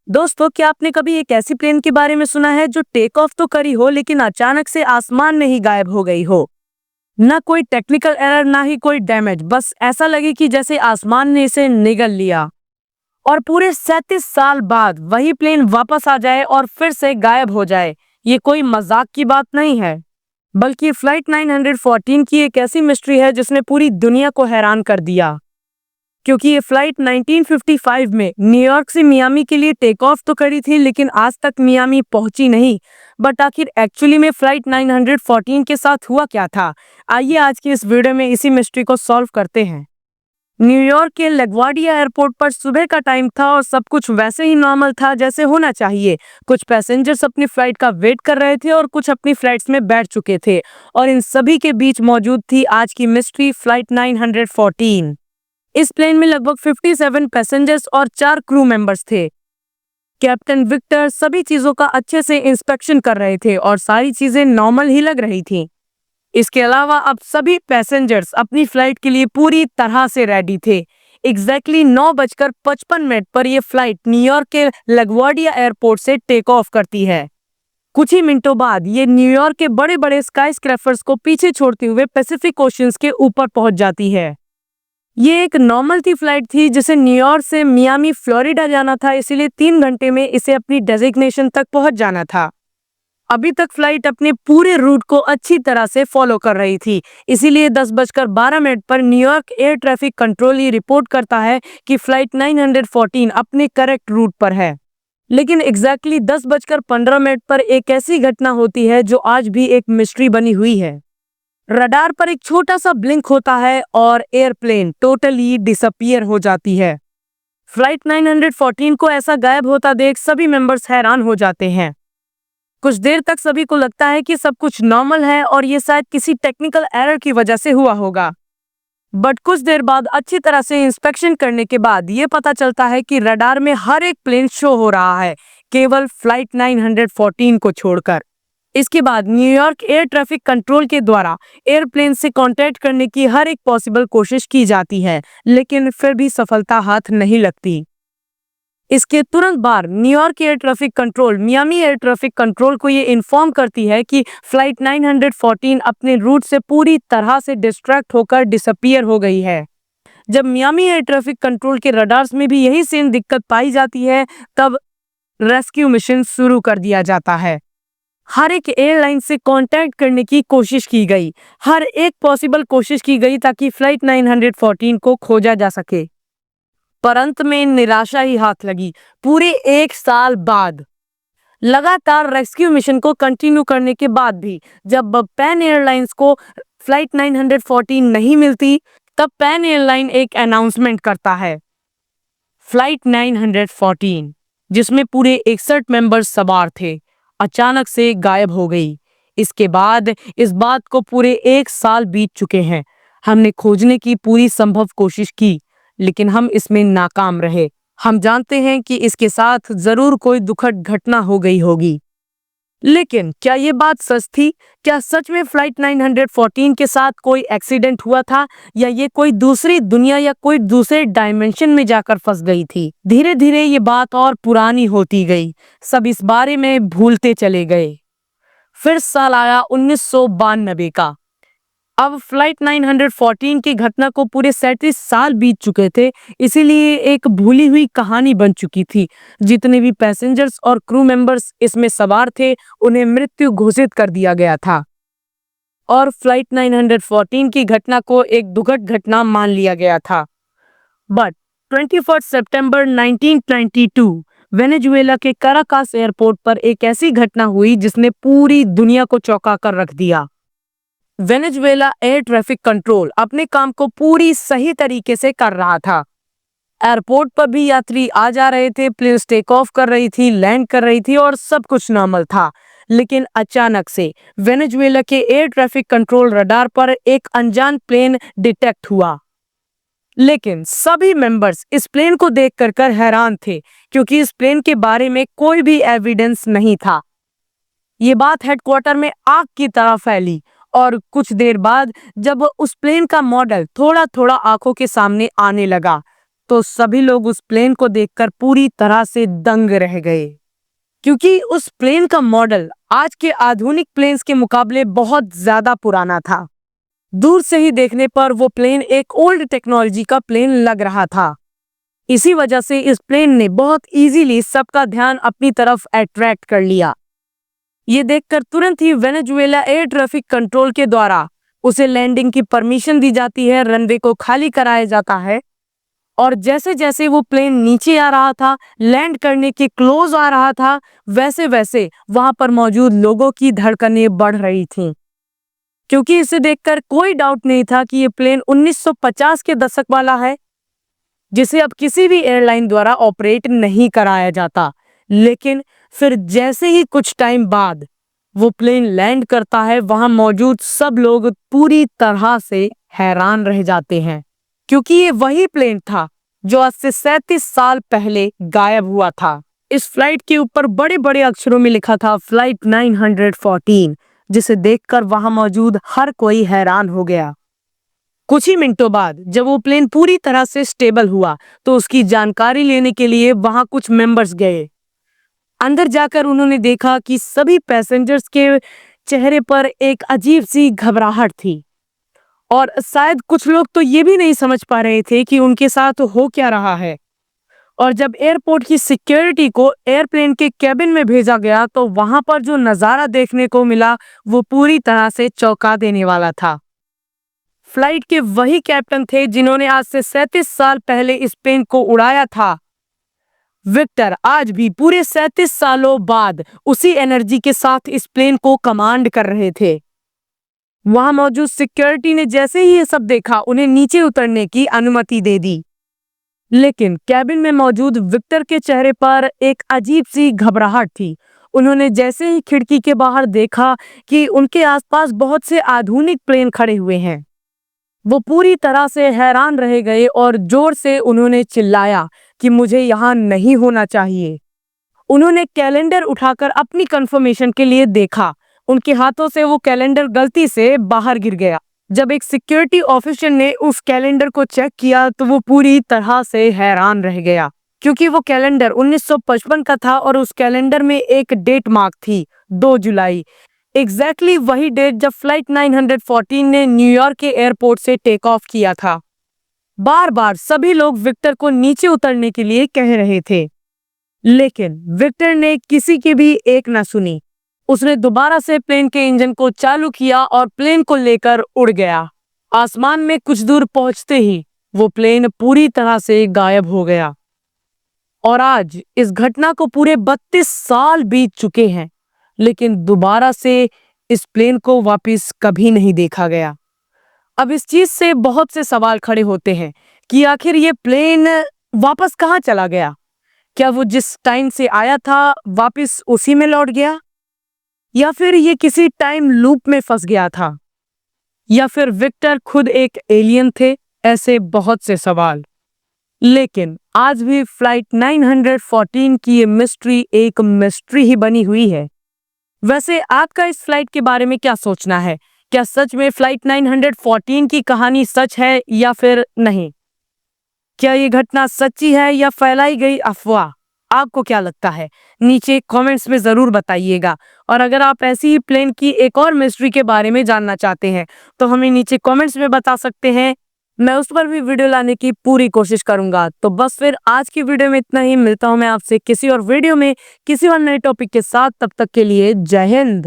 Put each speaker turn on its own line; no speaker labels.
दोस्तों, क्या आपने कभी एक ऐसी प्लेन के बारे में सुना है जो टेक ऑफ तो करी हो लेकिन अचानक से आसमान में ही गायब हो गई हो। ना कोई टेक्निकल एरर, ना ही कोई डैमेज, बस ऐसा लगे कि जैसे आसमान ने इसे निगल लिया। और पूरे 37 साल बाद वही प्लेन वापस आ जाए और फिर से गायब हो जाए। ये कोई मजाक की बात नहीं है, बल्कि फ्लाइट 914 की एक ऐसी मिस्ट्री है जिसने पूरी दुनिया को हैरान कर दिया। क्योंकि ये फ्लाइट 1955 में न्यूयॉर्क से मियामी के लिए टेक ऑफ तो करी थी, लेकिन आज तक मियामी पहुंची नहीं। बट आखिर एक्चुअली में फ्लाइट 914 के साथ हुआ क्या था? आइए आज की इस वीडियो में इसी मिस्ट्री को सॉल्व करते हैं। न्यूयॉर्क के लेग्वार्डिया एयरपोर्ट पर सुबह का टाइम था और सब कुछ वैसे ही नॉर्मल था जैसे होना चाहिए। कुछ पैसेंजर्स अपनी फ्लाइट का वेट कर रहे थे और कुछ अपनी फ्लाइट्स में बैठ चुके थे, और इन सभी के बीच मौजूद थी आज की मिस्ट्री, फ्लाइट 914। इस प्लेन में लगभग 57 पैसेंजर्स और 4 क्रू मेंबर्स थे। कैप्टन विक्टर सभी चीजों का अच्छे से इंस्पेक्शन कर रहे थे और सारी चीजें नॉर्मल ही लग रही थी। इसके अलावा अब सभी पैसेंजर्स अपनी फ्लाइट के लिए पूरी तरह से रेडी थे। एग्जैक्टली 9:55 पर यह फ्लाइट न्यूयॉर्क के लगवार्डिया एयरपोर्ट से टेक ऑफ करती है। कुछ ही मिनटों बाद ये न्यूयॉर्क के बड़े बड़े स्काईस्क्रैपर्स को पीछे छोड़ते हुए पैसिफिक ओशन के ऊपर पहुंच जाती है। ये एक नॉर्मल सी फ्लाइट थी जिसे न्यूयॉर्क से मियामी फ्लोरिडा जाना था, इसीलिए 3 घंटे में इसे अपनी डेजिग्नेशन तक पहुंच जाना था। अभी तक फ्लाइट अपने पूरे रूट को अच्छी तरह से फॉलो कर रही थी, इसीलिए 10:12 पर न्यूयॉर्क एयर ट्रैफिक कंट्रोल ये रिपोर्ट करता है कि फ्लाइट 914 अपने करेक्ट रूट पर है। लेकिन एग्जैक्टली 10:15 पर एक ऐसी घटना होती है जो आज भी एक मिस्ट्री बनी हुई है। रडार पर एक छोटा सा ब्लिंक होता है और एयरप्लेन टोटली डिसअपियर हो जाती है। फ्लाइट 914 को ऐसा गायब होता देख सभी मेंबर्स हैरान हो जाते हैं। कुछ देर तक सभी को लगता है कि सब कुछ नॉर्मल है और ये शायद किसी टेक्निकल एरर की वजह से हुआ होगा। बट कुछ देर बाद अच्छी तरह से इंस्पेक्शन करने के बाद ये पता चलता है कि रडार में हर एक प्लेन शो हो रहा है, केवल फ्लाइट 914 को छोड़कर। इसके बाद न्यूयॉर्क एयर ट्रैफिक कंट्रोल के द्वारा एयरप्लेन से कांटेक्ट करने की हर एक पॉसिबल कोशिश की जाती है, लेकिन फिर भी सफलता हाथ नहीं लगती। इसके तुरंत बाद New York air traffic control Miami air traffic control को ये इन्फॉर्म करती है कि फ्लाइट 914 अपने रूट से पूरी तरह से डिस्ट्रैक्ट होकर डिसअपियर हो गई है। जब मियामी एयर ट्रैफिक कंट्रोल के रडार्स में भी यही सेम दिक्कत पाई जाती है, तब रेस्क्यू मिशन शुरू कर दिया जाता है। हर एक एयरलाइन से कांटेक्ट करने की कोशिश की गई, हर एक पॉसिबल कोशिश की गई ताकि फ्लाइट 914 को खोजा जा सके। पर अंत में निराशा ही हाथ लगी। पूरे 1 साल बाद लगातार रेस्क्यू मिशन को कंटिन्यू करने के बाद भी जब पैन एयरलाइंस को फ्लाइट 914 नहीं मिलती, तब पैन एयरलाइन एक अनाउंसमेंट करता है। फ्लाइट 914, जिसमें पूरे 61 मेंबर्स सवार थे, अचानक से गायब हो गई। इसके बाद इस बात को पूरे 1 साल बीत चुके हैं। हमने खोजने की पूरी संभव कोशिश की, लेकिन हम इसमें नाकाम रहे। हम जानते हैं कि इसके साथ जरूर कोई दुखद घटना हो गई होगी, लेकिन क्या ये बात सच थी? क्या सच में फ्लाइट 914 के साथ कोई एक्सीडेंट हुआ था, या ये कोई दूसरी दुनिया या कोई दूसरे डायमेंशन में जाकर फंस गई थी? धीरे धीरे ये बात और पुरानी होती गई, सब इस बारे में भूलते चले गए। फिर साल आया 1992 का। अब फ्लाइट 914 की घटना को पूरे 37 साल बीत चुके थे, इसीलिए एक भूली हुई कहानी बन चुकी थी। जितने भी पैसेंजर्स और क्रू मेंबर्स इसमें सवार थे, उन्हें मृत्यु घोषित कर दिया गया था और फ्लाइट 914 की घटना को एक दुखद घटना मान लिया गया था। बट 21 सितंबर 1992 वेनेजुएला के काराकास एयरपोर्ट पर एक ऐसी घटना हुई जिसने पूरी दुनिया को चौंका कर रख दिया। वेनेजुएला एयर ट्रैफिक कंट्रोल अपने काम को पूरी सही तरीके से कर रहा था। एयरपोर्ट पर भी यात्री आ जा रहे थे, प्लेन टेक ऑफ कर रही थी, लैंड कर रही थी और सब कुछ नॉर्मल था। लेकिन अचानक से वेनेजुएला के एयर ट्रैफिक कंट्रोल रडार पर एक अनजान प्लेन डिटेक्ट हुआ। लेकिन सभी मेंबर्स इस प्लेन को देख कर हैरान थे, क्योंकि इस प्लेन के बारे में कोई भी एविडेंस नहीं था। ये बात हेडक्वार्टर में आग की तरह फैली और कुछ देर बाद जब उस प्लेन का मॉडल थोड़ा थोड़ा आंखों के सामने आने लगा, तो सभी लोग उस प्लेन को देखकर पूरी तरह से दंग रह गए, क्योंकि उस प्लेन का मॉडल आज के आधुनिक प्लेन्स के मुकाबले बहुत ज्यादा पुराना था। दूर से ही देखने पर वो प्लेन एक ओल्ड टेक्नोलॉजी का प्लेन लग रहा था। इसी वजह से इस प्लेन ने बहुत इजीली सबका ध्यान अपनी तरफ अट्रैक्ट कर लिया। ये देखकर तुरंत ही वेनेजुएला एयर ट्रैफिक कंट्रोल के द्वारा उसे लैंडिंग की परमिशन दी जाती है, रनवे को खाली कराया जाता है। और जैसे जैसे वो प्लेन नीचे आ रहा था, लैंड करने के क्लोज आ रहा था, वैसे वैसे वहां पर मौजूद लोगों की धड़कनें बढ़ रही थीं, क्योंकि इसे देखकर कोई डाउट नहीं था कि ये प्लेन 1950 के दशक वाला है, जिसे अब किसी भी एयरलाइन द्वारा ऑपरेट नहीं कराया जाता। लेकिन फिर जैसे ही कुछ टाइम बाद वो प्लेन लैंड करता है, वहां मौजूद सब लोग पूरी तरह से हैरान रह जाते हैं, क्योंकि ये वही प्लेन था जो आज से 37 साल पहले गायब हुआ था। इस फ्लाइट के ऊपर बड़े बड़े अक्षरों में लिखा था फ्लाइट 914, जिसे देखकर वहां मौजूद हर कोई हैरान हो गया। कुछ ही मिनटों बाद जब वो प्लेन पूरी तरह से स्टेबल हुआ, तो उसकी जानकारी लेने के लिए वहां कुछ मेंबर्स गए। अंदर जाकर उन्होंने देखा कि सभी पैसेंजर्स के चेहरे पर एक अजीब सी घबराहट थी, और शायद कुछ लोग तो ये भी नहीं समझ पा रहे थे कि उनके साथ हो क्या रहा है। और जब एयरपोर्ट की सिक्योरिटी को एयरप्लेन के कैबिन में भेजा गया, तो वहां पर जो नजारा देखने को मिला वो पूरी तरह से चौंका देने वाला था। फ्लाइट के वही कैप्टन थे जिन्होंने आज से 37 साल पहले इस प्लेन को उड़ाया था। विक्टर आज भी पूरे 37 सालों बाद उसी एनर्जी के साथ इस प्लेन को कमांड कर रहे थे। वहां मौजूद सिक्योरिटी ने जैसे ही ये सब देखा, उन्हें नीचे उतरने की अनुमति दे दी। लेकिन कैबिन में मौजूद विक्टर के चेहरे पर एक अजीब सी घबराहट थी। उन्होंने जैसे ही खिड़की के बाहर देखा कि उनके आसपास बहुत से आधुनिक प्लेन खड़े हुए हैं, वो पूरी तरह से हैरान रह गए और जोर से उन्होंने चिल्लाया कि मुझे यहाँ नहीं होना चाहिए। उन्होंने कैलेंडर उठाकर अपनी कंफर्मेशन के लिए देखा। उनके हाथों से वो कैलेंडर गलती से बाहर गिर गया। जब एक सिक्योरिटी ऑफिसर ने उस कैलेंडर को चेक किया, तो वो पूरी तरह से हैरान रह गया, क्योंकि वो कैलेंडर 1955 का था और उस कैलेंडर में एक डेट मार्क थी, 2 जुलाई। एग्जैक्टली वही डेट जब फ्लाइट 914 ने न्यूयॉर्क के एयरपोर्ट से टेक ऑफ किया था। बार बार सभी लोग विक्टर को नीचे उतरने के लिए कह रहे थे, लेकिन विक्टर ने किसी की भी एक न सुनी। उसने दोबारा से प्लेन के इंजन को चालू किया और प्लेन को लेकर उड़ गया। आसमान में कुछ दूर पहुंचते ही वो प्लेन पूरी तरह से गायब हो गया। और आज इस घटना को पूरे 32 साल बीत चुके हैं, लेकिन दोबारा से इस प्लेन को वापस कभी नहीं देखा गया। अब इस चीज से बहुत से सवाल खड़े होते हैं कि आखिर ये प्लेन वापस कहाँ चला गया? क्या वो जिस टाइम से आया था वापस उसी में लौट गया, या फिर ये किसी टाइम लूप में फंस गया था, या फिर विक्टर खुद एक एलियन थे? ऐसे बहुत से सवाल। लेकिन आज भी फ्लाइट 914 की ये मिस्ट्री एक मिस्ट्री ही बनी हुई है। वैसे आपका इस फ्लाइट के बारे में क्या सोचना है? क्या सच में फ्लाइट 914 की कहानी सच है या फिर नहीं? क्या ये घटना सच्ची है या फैलाई गई अफवाह? आपको क्या लगता है? नीचे कमेंट्स में जरूर बताइएगा। और अगर आप ऐसी ही प्लेन की एक और मिस्ट्री के बारे में जानना चाहते हैं, तो हमें नीचे कमेंट्स में बता सकते हैं। मैं उस पर भी वीडियो लाने की पूरी कोशिश करूंगा। तो बस फिर आज की वीडियो में इतना ही। मिलता हूं मैं आपसे किसी और वीडियो में किसी और नए टॉपिक के साथ। तब तक के लिए जय हिंद।